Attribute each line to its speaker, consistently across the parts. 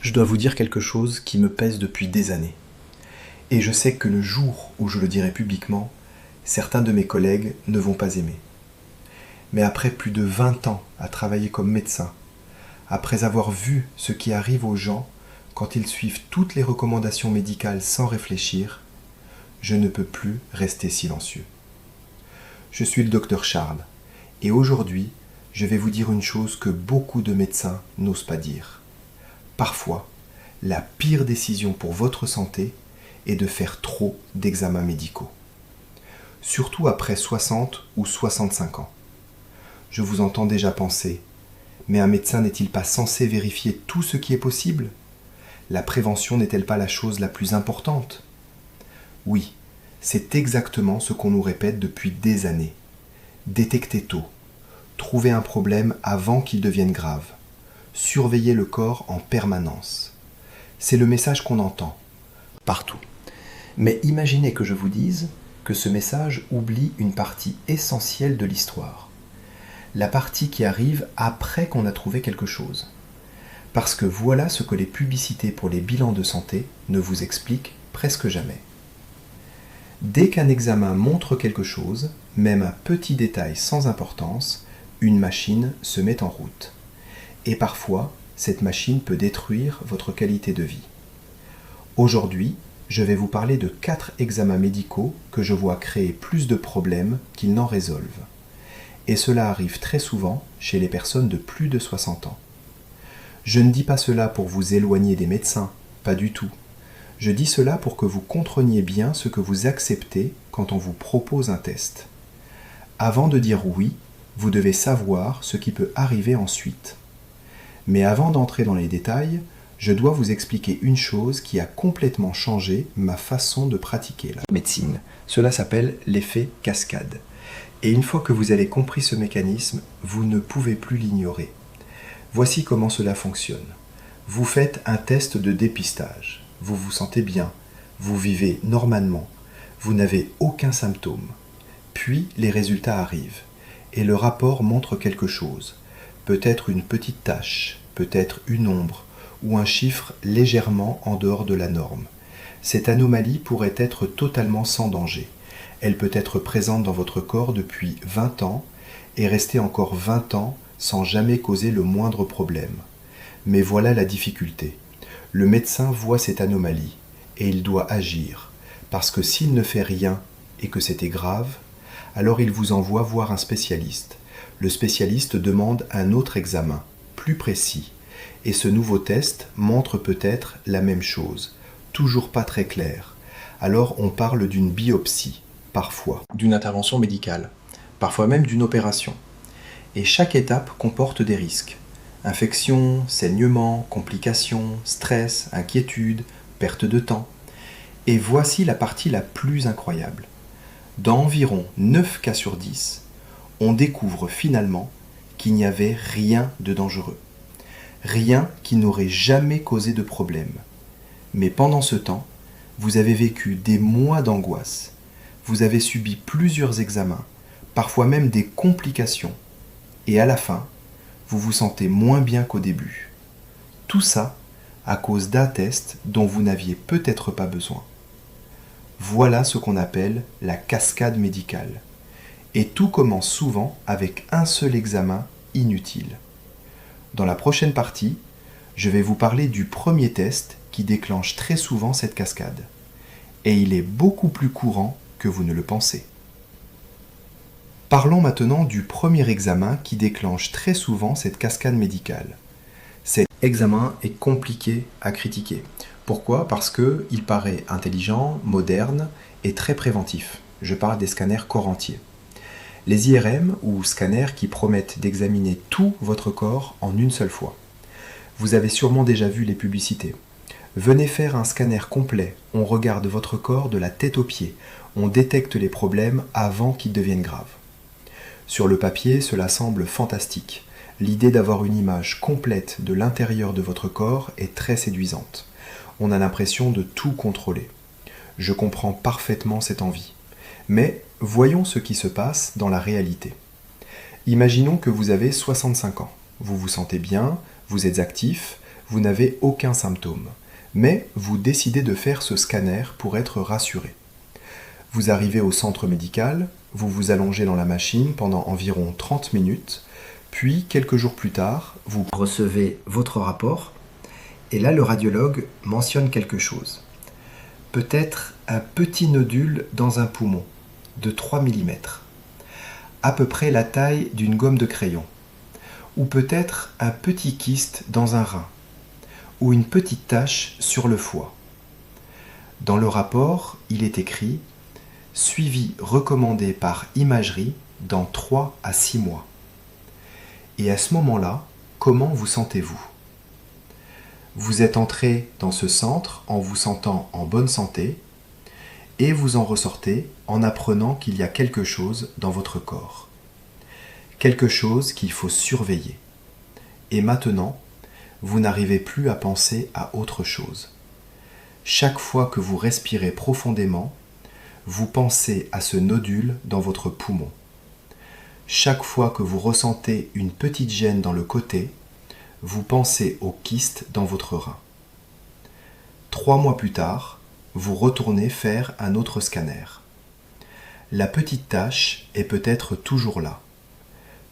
Speaker 1: je dois vous dire quelque chose qui me pèse depuis des années. Et je sais que le jour où je le dirai publiquement, certains de mes collègues ne vont pas aimer. Mais après plus de 20 ans à travailler comme médecin, après avoir vu ce qui arrive aux gens quand ils suivent toutes les recommandations médicales sans réfléchir, je ne peux plus rester silencieux. Je suis le docteur Charles, et aujourd'hui, je vais vous dire une chose que beaucoup de médecins n'osent pas dire. Parfois, la pire décision pour votre santé est de faire trop d'examens médicaux. Surtout après 60 ou 65 ans. Je vous entends déjà penser, mais un médecin n'est-il pas censé vérifier tout ce qui est possible ? La prévention n'est-elle pas la chose la plus importante ? Oui, c'est exactement ce qu'on nous répète depuis des années. Détecter tôt, trouver un problème avant qu'il devienne grave, surveiller le corps en permanence. C'est le message qu'on entend, partout. Mais imaginez que je vous dise que ce message oublie une partie essentielle de l'histoire. La partie qui arrive après qu'on a trouvé quelque chose. Parce que voilà ce que les publicités pour les bilans de santé ne vous expliquent presque jamais. Dès qu'un examen montre quelque chose, même un petit détail sans importance, une machine se met en route. Et parfois, cette machine peut détruire votre qualité de vie. Aujourd'hui, je vais vous parler de 4 examens médicaux que je vois créer plus de problèmes qu'ils n'en résolvent. Et cela arrive très souvent chez les personnes de plus de 60 ans. Je ne dis pas cela pour vous éloigner des médecins, pas du tout. Je dis cela pour que vous compreniez bien ce que vous acceptez quand on vous propose un test. Avant de dire oui, vous devez savoir ce qui peut arriver ensuite. Mais avant d'entrer dans les détails, je dois vous expliquer une chose qui a complètement changé ma façon de pratiquer la médecine. Cela s'appelle l'effet cascade. Et une fois que vous avez compris ce mécanisme, vous ne pouvez plus l'ignorer. Voici comment cela fonctionne. Vous faites un test de dépistage. Vous vous sentez bien. Vous vivez normalement. Vous n'avez aucun symptôme. Puis les résultats arrivent. Et le rapport montre quelque chose. Peut-être une petite tache, peut-être une ombre, ou un chiffre légèrement en dehors de la norme. Cette anomalie pourrait être totalement sans danger. Elle peut être présente dans votre corps depuis 20 ans et rester encore 20 ans sans jamais causer le moindre problème. Mais voilà la difficulté. Le médecin voit cette anomalie et il doit agir, parce que s'il ne fait rien et que c'était grave, alors il vous envoie voir un spécialiste. Le spécialiste demande un autre examen, plus précis, et ce nouveau test montre peut-être la même chose, toujours pas très clair. Alors on parle d'une biopsie, parfois, d'une intervention médicale, parfois même d'une opération. Et chaque étape comporte des risques. Infection, saignement, complications, stress, inquiétude, perte de temps. Et voici la partie la plus incroyable. Dans environ 9 cas sur 10, on découvre finalement qu'il n'y avait rien de dangereux. Rien qui n'aurait jamais causé de problème. Mais pendant ce temps, vous avez vécu des mois d'angoisse. Vous avez subi plusieurs examens, parfois même des complications. Et à la fin, vous vous sentez moins bien qu'au début. Tout ça à cause d'un test dont vous n'aviez peut-être pas besoin. Voilà ce qu'on appelle la cascade médicale. Et tout commence souvent avec un seul examen inutile. Dans la prochaine partie, je vais vous parler du premier test qui déclenche très souvent cette cascade. Et il est beaucoup plus courant que vous ne le pensez. Parlons maintenant du premier examen qui déclenche très souvent cette cascade médicale. Cet examen est compliqué à critiquer. Pourquoi ? Parce qu'il paraît intelligent, moderne et très préventif. Je parle des scanners corps entier. Les IRM ou scanners qui promettent d'examiner tout votre corps en une seule fois. Vous avez sûrement déjà vu les publicités. Venez faire un scanner complet, on regarde votre corps de la tête aux pieds, on détecte les problèmes avant qu'ils deviennent graves. Sur le papier, cela semble fantastique. L'idée d'avoir une image complète de l'intérieur de votre corps est très séduisante. On a l'impression de tout contrôler. Je comprends parfaitement cette envie. Mais voyons ce qui se passe dans la réalité. Imaginons que vous avez 65 ans. Vous vous sentez bien, vous êtes actif, Vous n'avez aucun symptôme, mais vous décidez de faire ce scanner pour être rassuré. Vous arrivez au centre médical, vous vous allongez dans la machine pendant environ 30 minutes, puis quelques jours plus tard, vous recevez votre rapport, et là le radiologue mentionne quelque chose. Peut-être un petit nodule dans un poumon, de 3 mm, à peu près la taille d'une gomme de crayon, ou peut-être un petit kyste dans un rein, ou une petite tache sur le foie. Dans le rapport, il est écrit « Suivi recommandé par imagerie dans 3 à 6 mois ». Et à ce moment-là, comment vous sentez-vous ? Vous êtes entré dans ce centre en vous sentant en bonne santé et vous en ressortez en apprenant qu'il y a quelque chose dans votre corps. Quelque chose qu'il faut surveiller. Et maintenant, vous n'arrivez plus à penser à autre chose. Chaque fois que vous respirez profondément, vous pensez à ce nodule dans votre poumon. Chaque fois que vous ressentez une petite gêne dans le côté, vous pensez au kyste dans votre rein. 3 mois plus tard, vous retournez faire un autre scanner. La petite tache est peut-être toujours là.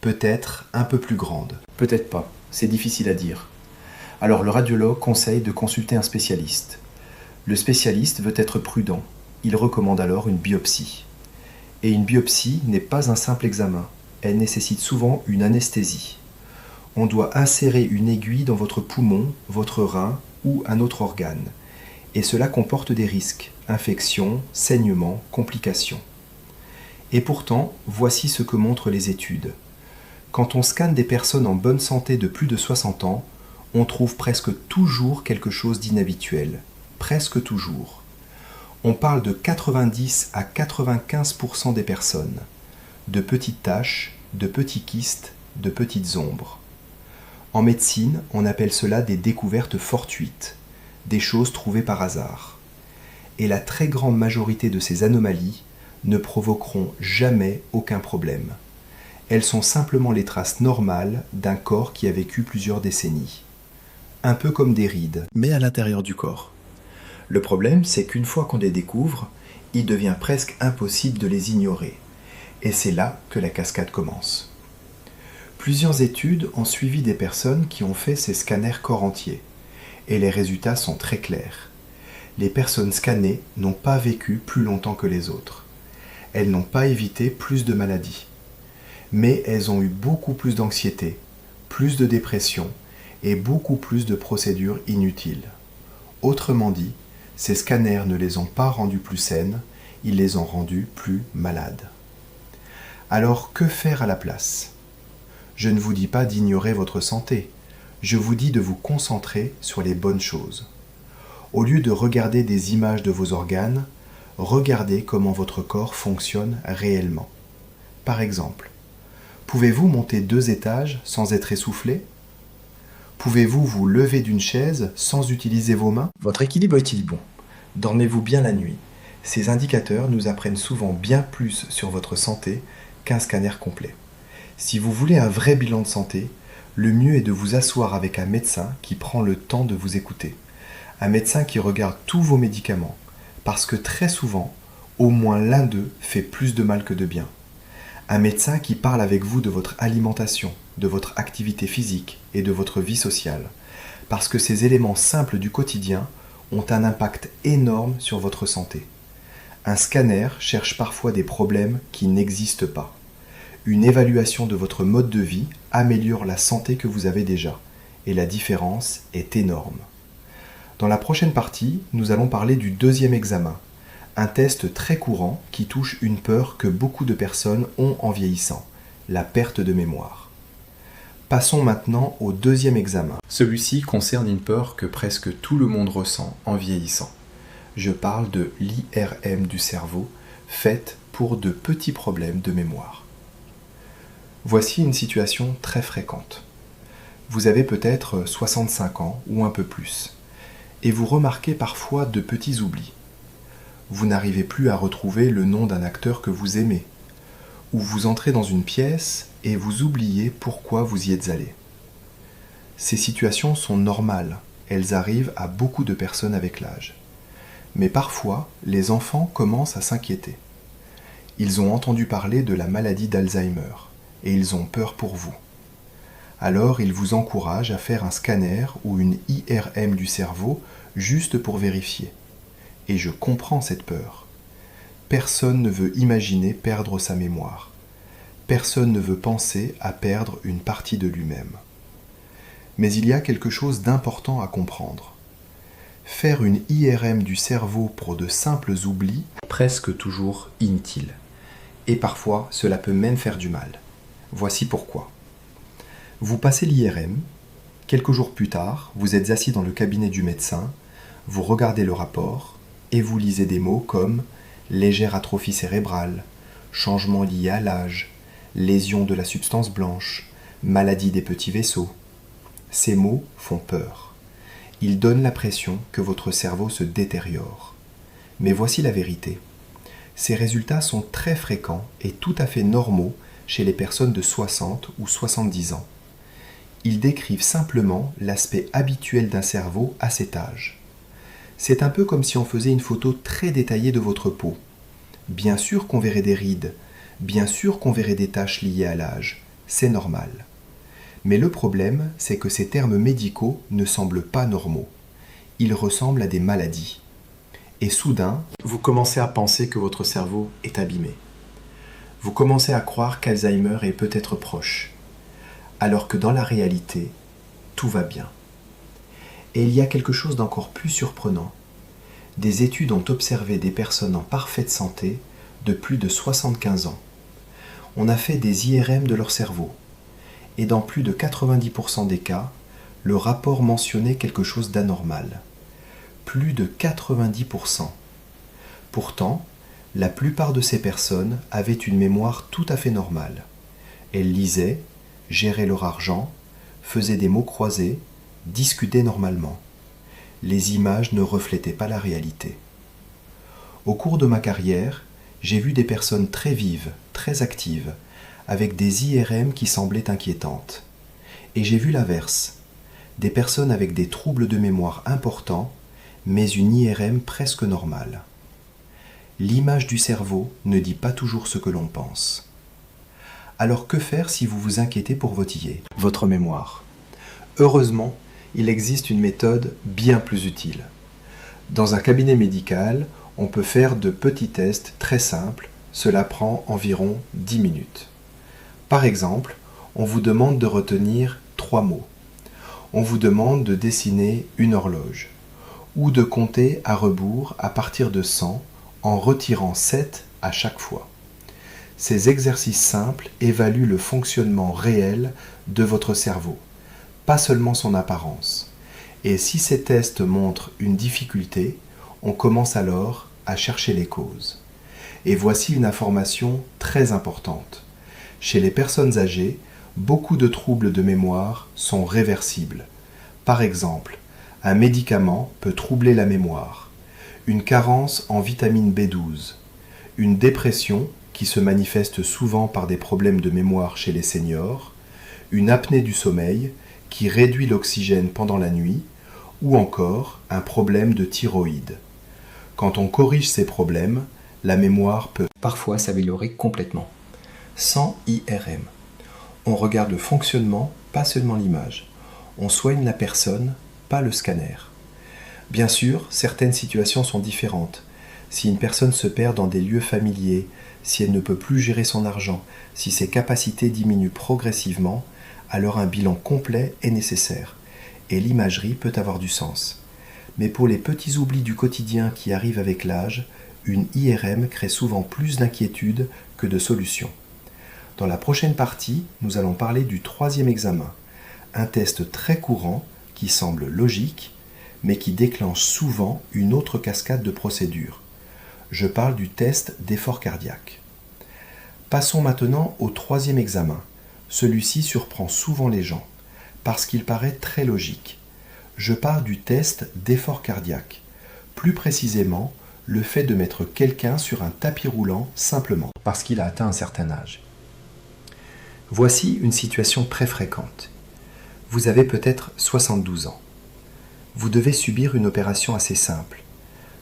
Speaker 1: Peut-être un peu plus grande. Peut-être pas, c'est difficile à dire. Alors le radiologue conseille de consulter un spécialiste. Le spécialiste veut être prudent. Il recommande alors une biopsie. Et une biopsie n'est pas un simple examen. Elle nécessite souvent une anesthésie. On doit insérer une aiguille dans votre poumon, votre rein ou un autre organe. Et cela comporte des risques, infections, saignements, complications. Et pourtant, voici ce que montrent les études. Quand on scanne des personnes en bonne santé de plus de 60 ans, on trouve presque toujours quelque chose d'inhabituel. Presque toujours. On parle de 90 à 95% des personnes. De petites taches, de petits kystes, de petites ombres. En médecine, on appelle cela des découvertes fortuites, des choses trouvées par hasard. Et la très grande majorité de ces anomalies ne provoqueront jamais aucun problème. Elles sont simplement les traces normales d'un corps qui a vécu plusieurs décennies. Un peu comme des rides, mais à l'intérieur du corps. Le problème, c'est qu'une fois qu'on les découvre, il devient presque impossible de les ignorer. Et c'est là que la cascade commence. Plusieurs études ont suivi des personnes qui ont fait ces scanners corps entier, et les résultats sont très clairs. Les personnes scannées n'ont pas vécu plus longtemps que les autres. Elles n'ont pas évité plus de maladies, mais elles ont eu beaucoup plus d'anxiété, plus de dépression et beaucoup plus de procédures inutiles. Autrement dit, ces scanners ne les ont pas rendues plus saines, ils les ont rendues plus malades. Alors que faire à la place ? Je ne vous dis pas d'ignorer votre santé, je vous dis de vous concentrer sur les bonnes choses. Au lieu de regarder des images de vos organes, regardez comment votre corps fonctionne réellement. Par exemple, pouvez-vous monter 2 étages sans être essoufflé ? Pouvez-vous vous lever d'une chaise sans utiliser vos mains ? Votre équilibre est-il bon ? Dormez-vous bien la nuit ? Ces indicateurs nous apprennent souvent bien plus sur votre santé qu'un scanner complet. Si vous voulez un vrai bilan de santé, le mieux est de vous asseoir avec un médecin qui prend le temps de vous écouter. Un médecin qui regarde tous vos médicaments, parce que très souvent, au moins l'un d'eux fait plus de mal que de bien. Un médecin qui parle avec vous de votre alimentation, de votre activité physique et de votre vie sociale, parce que ces éléments simples du quotidien ont un impact énorme sur votre santé. Un scanner cherche parfois des problèmes qui n'existent pas. Une évaluation de votre mode de vie améliore la santé que vous avez déjà, et la différence est énorme. Dans la prochaine partie, nous allons parler du 2e examen, un test très courant qui touche une peur que beaucoup de personnes ont en vieillissant, la perte de mémoire. Passons maintenant au 2e examen. Celui-ci concerne une peur que presque tout le monde ressent en vieillissant. Je parle de l'IRM du cerveau, faite pour de petits problèmes de mémoire. Voici une situation très fréquente. Vous avez peut-être 65 ans ou un peu plus, et vous remarquez parfois de petits oublis. Vous n'arrivez plus à retrouver le nom d'un acteur que vous aimez, ou vous entrez dans une pièce et vous oubliez pourquoi vous y êtes allé. Ces situations sont normales, elles arrivent à beaucoup de personnes avec l'âge. Mais parfois, les enfants commencent à s'inquiéter. Ils ont entendu parler de la maladie d'Alzheimer et ils ont peur pour vous. Alors ils vous encouragent à faire un scanner ou une IRM du cerveau juste pour vérifier. Et je comprends cette peur. Personne ne veut imaginer perdre sa mémoire. Personne ne veut penser à perdre une partie de lui-même. Mais il y a quelque chose d'important à comprendre. Faire une IRM du cerveau pour de simples oublis est presque toujours inutile. Et parfois, cela peut même faire du mal. Voici pourquoi. Vous passez l'IRM, quelques jours plus tard, vous êtes assis dans le cabinet du médecin, vous regardez le rapport et vous lisez des mots comme légère atrophie cérébrale, changement lié à l'âge, lésion de la substance blanche, maladie des petits vaisseaux. Ces mots font peur. Ils donnent l'impression que votre cerveau se détériore. Mais voici la vérité. Ces résultats sont très fréquents et tout à fait normaux chez les personnes de 60 ou 70 ans. Ils décrivent simplement l'aspect habituel d'un cerveau à cet âge. C'est un peu comme si on faisait une photo très détaillée de votre peau. Bien sûr qu'on verrait des rides, bien sûr qu'on verrait des taches liées à l'âge, c'est normal. Mais le problème, c'est que ces termes médicaux ne semblent pas normaux. Ils ressemblent à des maladies. Et soudain, vous commencez à penser que votre cerveau est abîmé. Vous commencez à croire qu'Alzheimer est peut-être proche, alors que dans la réalité, tout va bien. Et il y a quelque chose d'encore plus surprenant. Des études ont observé des personnes en parfaite santé de plus de 75 ans. On a fait des IRM de leur cerveau. Et dans plus de 90% des cas, le rapport mentionnait quelque chose d'anormal. Plus de 90%. Pourtant, la plupart de ces personnes avaient une mémoire tout à fait normale. Elles lisaient, géraient leur argent, faisaient des mots croisés, discutaient normalement. Les images ne reflétaient pas la réalité. Au cours de ma carrière, j'ai vu des personnes très vives, très actives, avec des IRM qui semblaient inquiétantes. Et j'ai vu l'inverse, des personnes avec des troubles de mémoire importants, mais une IRM presque normale. L'image du cerveau ne dit pas toujours ce que l'on pense. Alors que faire si vous vous inquiétez pour votre mémoire? Heureusement, il existe une méthode bien plus utile. Dans un cabinet médical, on peut faire de petits tests très simples, cela prend environ 10 minutes. Par exemple, on vous demande de retenir 3 mots. On vous demande de dessiner une horloge ou de compter à rebours à partir de 100 en retirant 7 à chaque fois. Ces exercices simples évaluent le fonctionnement réel de votre cerveau, pas seulement son apparence. Et si ces tests montrent une difficulté, on commence alors à chercher les causes. Et voici une information très importante. Chez les personnes âgées, beaucoup de troubles de mémoire sont réversibles. Par exemple, un médicament peut troubler la mémoire, une carence en vitamine B12, une dépression qui se manifeste souvent par des problèmes de mémoire chez les seniors, une apnée du sommeil qui réduit l'oxygène pendant la nuit, ou encore un problème de thyroïde. Quand on corrige ces problèmes, la mémoire peut parfois s'améliorer complètement. Sans IRM, on regarde le fonctionnement, pas seulement l'image. On soigne la personne, pas le scanner. Bien sûr, certaines situations sont différentes. Si une personne se perd dans des lieux familiers, si elle ne peut plus gérer son argent, si ses capacités diminuent progressivement, alors un bilan complet est nécessaire. Et l'imagerie peut avoir du sens. Mais pour les petits oublis du quotidien qui arrivent avec l'âge, une IRM crée souvent plus d'inquiétude que de solutions. Dans la prochaine partie, nous allons parler du 3e examen, un test très courant qui semble logique, mais qui déclenche souvent une autre cascade de procédures. Je parle du test d'effort cardiaque. Passons maintenant au 3e examen. Celui-ci surprend souvent les gens, parce qu'il paraît très logique. Je parle du test d'effort cardiaque. Plus précisément, le fait de mettre quelqu'un sur un tapis roulant simplement, parce qu'il a atteint un certain âge. Voici une situation très fréquente. Vous avez peut-être 72 ans. Vous devez subir une opération assez simple,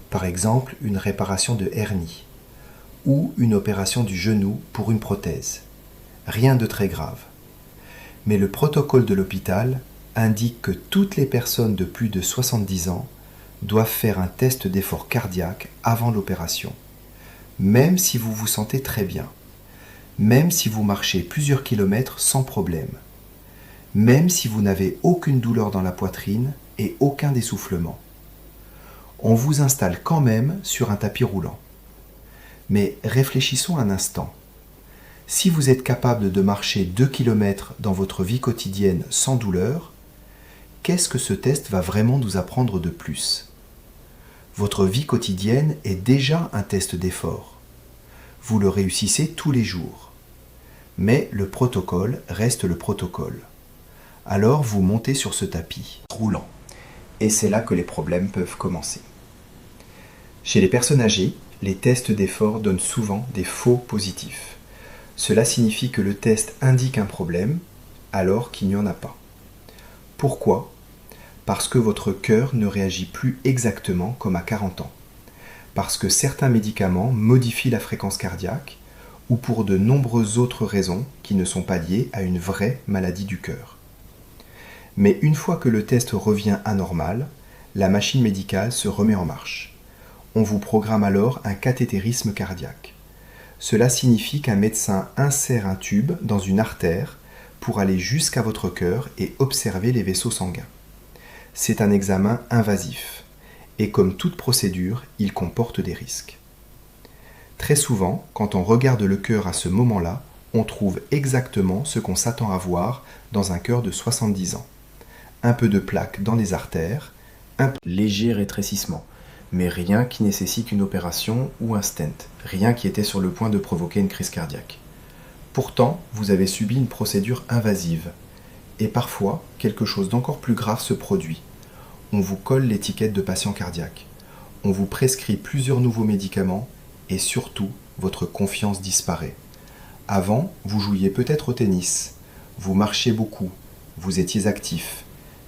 Speaker 1: par exemple une réparation de hernie ou une opération du genou pour une prothèse. Rien de très grave. Mais le protocole de l'hôpital indique que toutes les personnes de plus de 70 ans doivent faire un test d'effort cardiaque avant l'opération, même si vous vous sentez très bien, même si vous marchez plusieurs kilomètres sans problème, même si vous n'avez aucune douleur dans la poitrine et aucun essoufflement. On vous installe quand même sur un tapis roulant. Mais réfléchissons un instant. Si vous êtes capable de marcher 2 km dans votre vie quotidienne sans douleur, qu'est-ce que ce test va vraiment nous apprendre de plus ? Votre vie quotidienne est déjà un test d'effort. Vous le réussissez tous les jours. Mais le protocole reste le protocole. Alors vous montez sur ce tapis roulant. Et c'est là que les problèmes peuvent commencer. Chez les personnes âgées, les tests d'effort donnent souvent des faux positifs. Cela signifie que le test indique un problème alors qu'il n'y en a pas. Pourquoi ? Parce que votre cœur ne réagit plus exactement comme à 40 ans. Parce que certains médicaments modifient la fréquence cardiaque ou pour de nombreuses autres raisons qui ne sont pas liées à une vraie maladie du cœur. Mais une fois que le test revient anormal, la machine médicale se remet en marche. On vous programme alors un cathétérisme cardiaque. Cela signifie qu'un médecin insère un tube dans une artère pour aller jusqu'à votre cœur et observer les vaisseaux sanguins. C'est un examen invasif et comme toute procédure, il comporte des risques. Très souvent, quand on regarde le cœur à ce moment-là, on trouve exactement ce qu'on s'attend à voir dans un cœur de 70 ans. Un peu de plaque dans les artères, un léger rétrécissement, mais rien qui nécessite une opération ou un stent, rien qui était sur le point de provoquer une crise cardiaque. Pourtant, vous avez subi une procédure invasive, et parfois, quelque chose d'encore plus grave se produit. On vous colle l'étiquette de patient cardiaque, on vous prescrit plusieurs nouveaux médicaments, et surtout, votre confiance disparaît. Avant, vous jouiez peut-être au tennis, vous marchiez beaucoup, vous étiez actif,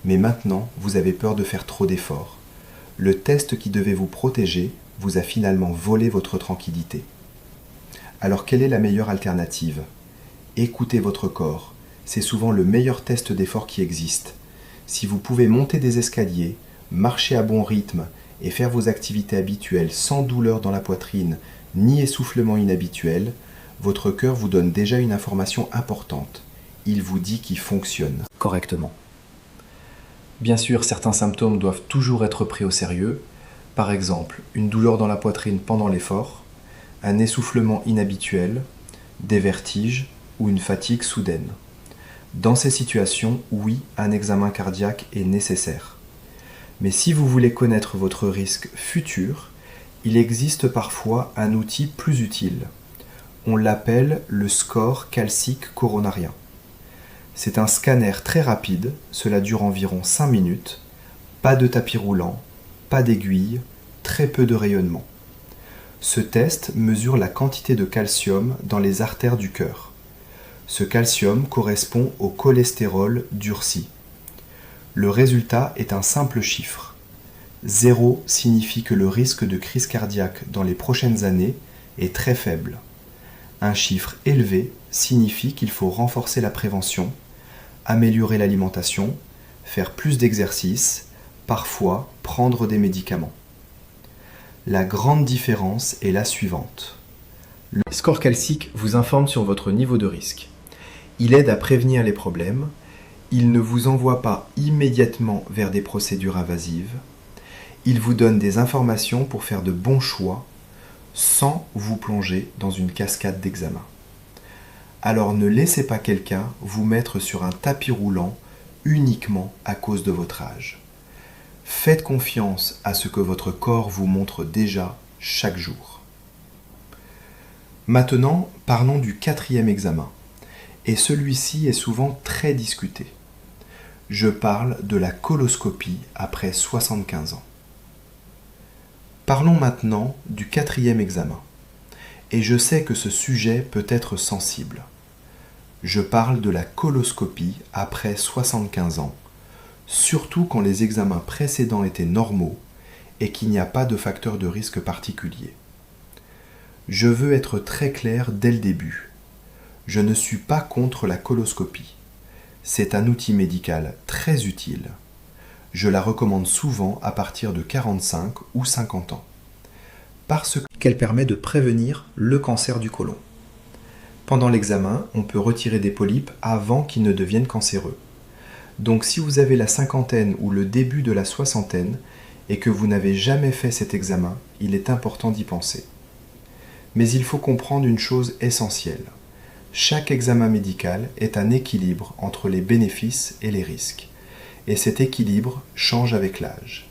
Speaker 1: mais maintenant, vous avez peur de faire trop d'efforts. Le test qui devait vous protéger vous a finalement volé votre tranquillité. Alors quelle est la meilleure alternative ? Écoutez votre corps, c'est souvent le meilleur test d'effort qui existe. Si vous pouvez monter des escaliers, marcher à bon rythme et faire vos activités habituelles sans douleur dans la poitrine ni essoufflement inhabituel, votre cœur vous donne déjà une information importante. Il vous dit qu'il fonctionne correctement. Bien sûr, certains symptômes doivent toujours être pris au sérieux, par exemple une douleur dans la poitrine pendant l'effort, un essoufflement inhabituel, des vertiges ou une fatigue soudaine. Dans ces situations, oui, un examen cardiaque est nécessaire. Mais si vous voulez connaître votre risque futur, il existe parfois un outil plus utile. On l'appelle le score calcique coronarien. C'est un scanner très rapide, cela dure environ 5 minutes, pas de tapis roulant, pas d'aiguille, très peu de rayonnement. Ce test mesure la quantité de calcium dans les artères du cœur. Ce calcium correspond au cholestérol durci. Le résultat est un simple chiffre. 0 signifie que le risque de crise cardiaque dans les prochaines années est très faible. Un chiffre élevé signifie qu'il faut renforcer la prévention, améliorer l'alimentation, faire plus d'exercice, parfois prendre des médicaments. La grande différence est la suivante. Le score calcique vous informe sur votre niveau de risque. Il aide à prévenir les problèmes, il ne vous envoie pas immédiatement vers des procédures invasives, il vous donne des informations pour faire de bons choix sans vous plonger dans une cascade d'examens. Alors ne laissez pas quelqu'un vous mettre sur un tapis roulant uniquement à cause de votre âge. Faites confiance à ce que votre corps vous montre déjà chaque jour. Maintenant, parlons du 4e examen. Et celui-ci est souvent très discuté. Je parle de la coloscopie après 75 ans. Parlons maintenant du 4e examen. Et je sais que ce sujet peut être sensible. Je parle de la coloscopie après 75 ans, surtout quand les examens précédents étaient normaux et qu'il n'y a pas de facteur de risque particulier. Je veux être très clair dès le début. Je ne suis pas contre la coloscopie. C'est un outil médical très utile. Je la recommande souvent à partir de 45 ou 50 ans, parce qu'elle permet de prévenir le cancer du côlon. Pendant l'examen, on peut retirer des polypes avant qu'ils ne deviennent cancéreux. Donc si vous avez la cinquantaine ou le début de la soixantaine et que vous n'avez jamais fait cet examen, il est important d'y penser. Mais il faut comprendre une chose essentielle. Chaque examen médical est un équilibre entre les bénéfices et les risques. Et cet équilibre change avec l'âge.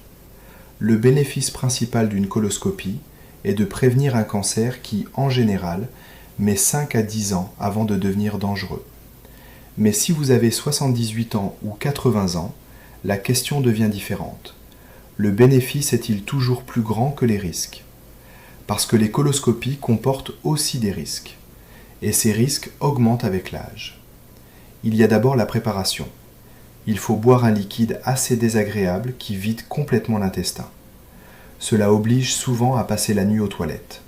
Speaker 1: Le bénéfice principal d'une coloscopie est de prévenir un cancer qui, en général, met 5 à 10 ans avant de devenir dangereux. Mais si vous avez 78 ans ou 80 ans, la question devient différente. Le bénéfice est-il toujours plus grand que les risques ? Parce que les coloscopies comportent aussi des risques. Et ces risques augmentent avec l'âge. Il y a d'abord la préparation. Il faut boire un liquide assez désagréable qui vide complètement l'intestin. Cela oblige souvent à passer la nuit aux toilettes.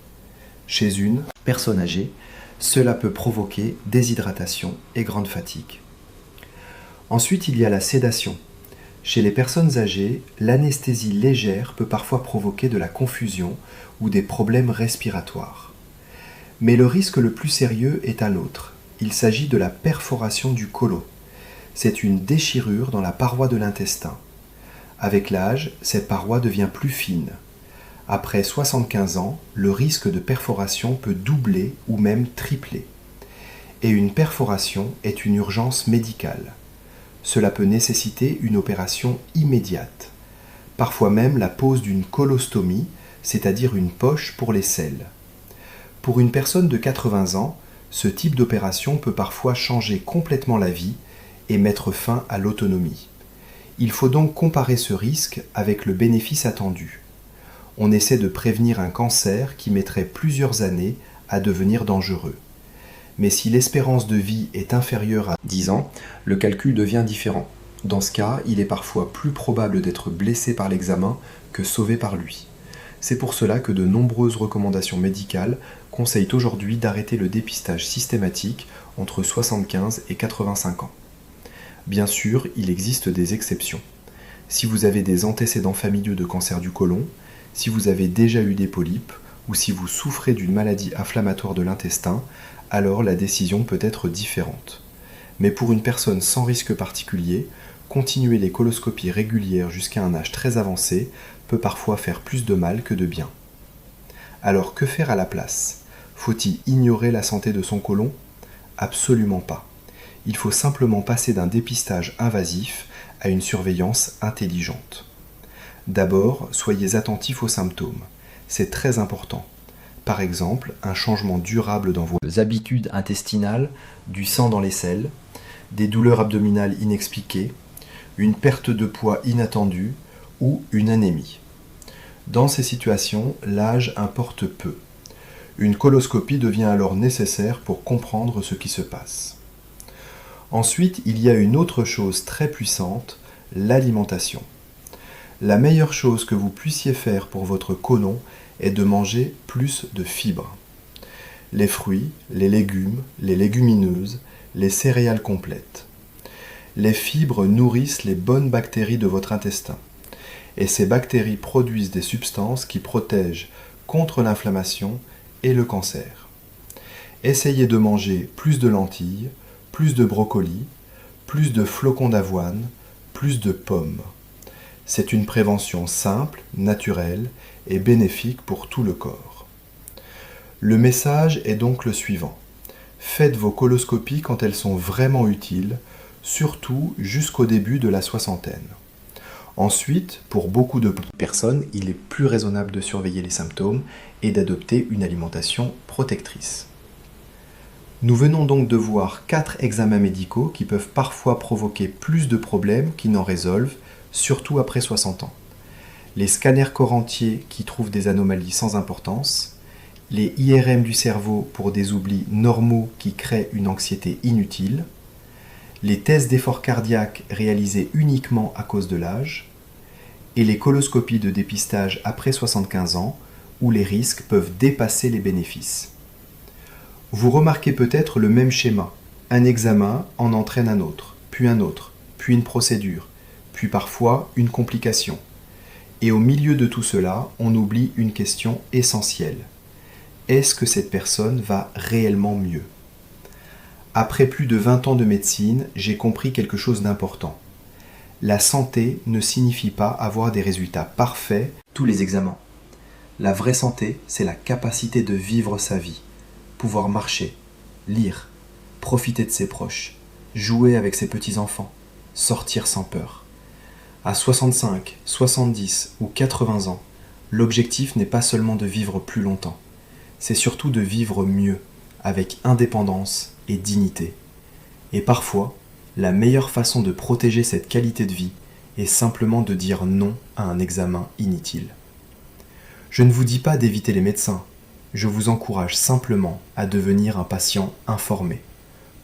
Speaker 1: Chez une personne âgée, cela peut provoquer déshydratation et grande fatigue. Ensuite, il y a la sédation. Chez les personnes âgées, l'anesthésie légère peut parfois provoquer de la confusion ou des problèmes respiratoires. Mais le risque le plus sérieux est un autre. Il s'agit de la perforation du côlon. C'est une déchirure dans la paroi de l'intestin. Avec l'âge, cette paroi devient plus fine. Après 75 ans, le risque de perforation peut doubler ou même tripler. Et une perforation est une urgence médicale. Cela peut nécessiter une opération immédiate. Parfois même la pose d'une colostomie, c'est-à-dire une poche pour les selles. Pour une personne de 80 ans, ce type d'opération peut parfois changer complètement la vie et mettre fin à l'autonomie. Il faut donc comparer ce risque avec le bénéfice attendu. On essaie de prévenir un cancer qui mettrait plusieurs années à devenir dangereux. Mais si l'espérance de vie est inférieure à 10 ans, le calcul devient différent. Dans ce cas, il est parfois plus probable d'être blessé par l'examen que sauvé par lui. C'est pour cela que de nombreuses recommandations médicales conseillent aujourd'hui d'arrêter le dépistage systématique entre 75 et 85 ans. Bien sûr, il existe des exceptions. Si vous avez des antécédents familiaux de cancer du côlon, si vous avez déjà eu des polypes ou si vous souffrez d'une maladie inflammatoire de l'intestin, alors la décision peut être différente. Mais pour une personne sans risque particulier, continuer les coloscopies régulières jusqu'à un âge très avancé peut parfois faire plus de mal que de bien. Alors que faire à la place ? Faut-il ignorer la santé de son côlon ? Absolument pas. Il faut simplement passer d'un dépistage invasif à une surveillance intelligente. D'abord, soyez attentifs aux symptômes. C'est très important. Par exemple, un changement durable dans vos habitudes intestinales, du sang dans les selles, des douleurs abdominales inexpliquées, une perte de poids inattendue ou une anémie. Dans ces situations, l'âge importe peu. Une coloscopie devient alors nécessaire pour comprendre ce qui se passe. Ensuite, il y a une autre chose très puissante, l'alimentation. La meilleure chose que vous puissiez faire pour votre côlon est de manger plus de fibres. Les fruits, les légumes, les légumineuses, les céréales complètes. Les fibres nourrissent les bonnes bactéries de votre intestin. Et ces bactéries produisent des substances qui protègent contre l'inflammation et le cancer. Essayez de manger plus de lentilles, plus de brocolis, plus de flocons d'avoine, plus de pommes. C'est une prévention simple, naturelle et bénéfique pour tout le corps. Le message est donc le suivant. Faites vos coloscopies quand elles sont vraiment utiles, surtout jusqu'au début de la soixantaine. Ensuite, pour beaucoup de personnes, il est plus raisonnable de surveiller les symptômes et d'adopter une alimentation protectrice. Nous venons donc de voir 4 examens médicaux qui peuvent parfois provoquer plus de problèmes qu'ils n'en résolvent, surtout après 60 ans. Les scanners corps entiers qui trouvent des anomalies sans importance, les IRM du cerveau pour des oublis normaux qui créent une anxiété inutile, les tests d'effort cardiaque réalisés uniquement à cause de l'âge, et les coloscopies de dépistage après 75 ans où les risques peuvent dépasser les bénéfices. Vous remarquez peut-être le même schéma. Un examen en entraîne un autre, puis une procédure, puis parfois une complication. Et au milieu de tout cela, on oublie une question essentielle. Est-ce que cette personne va réellement mieux ? Après plus de 20 ans de médecine, j'ai compris quelque chose d'important. La santé ne signifie pas avoir des résultats parfaits tous les examens. La vraie santé, c'est la capacité de vivre sa vie, pouvoir marcher, lire, profiter de ses proches, jouer avec ses petits-enfants, sortir sans peur. À 65, 70 ou 80 ans, l'objectif n'est pas seulement de vivre plus longtemps, c'est surtout de vivre mieux, avec indépendance et dignité. Et parfois, la meilleure façon de protéger cette qualité de vie est simplement de dire non à un examen inutile. Je ne vous dis pas d'éviter les médecins, je vous encourage simplement à devenir un patient informé.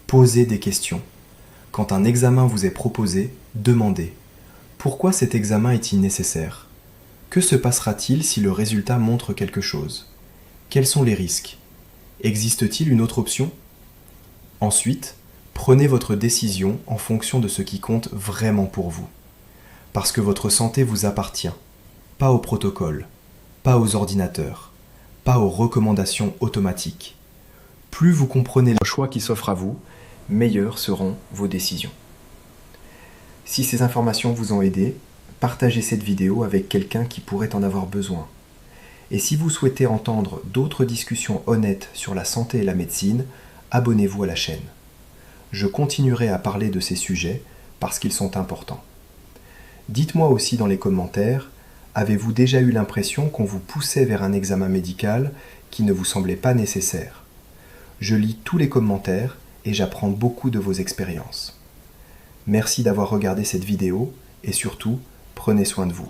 Speaker 1: Posez des questions. Quand un examen vous est proposé, demandez « Pourquoi cet examen est-il nécessaire ? Que se passera-t-il si le résultat montre quelque chose ? Quels sont les risques ? Existe-t-il une autre option ? » Ensuite, prenez votre décision en fonction de ce qui compte vraiment pour vous. Parce que votre santé vous appartient, pas au protocole, pas aux ordinateurs, pas aux recommandations automatiques. Plus vous comprenez le choix qui s'offre à vous, meilleures seront vos décisions. Si ces informations vous ont aidé, partagez cette vidéo avec quelqu'un qui pourrait en avoir besoin. Et si vous souhaitez entendre d'autres discussions honnêtes sur la santé et la médecine, abonnez-vous à la chaîne. Je continuerai à parler de ces sujets parce qu'ils sont importants. Dites-moi aussi dans les commentaires, avez-vous déjà eu l'impression qu'on vous poussait vers un examen médical qui ne vous semblait pas nécessaire ? Je lis tous les commentaires et j'apprends beaucoup de vos expériences. Merci d'avoir regardé cette vidéo et surtout, prenez soin de vous.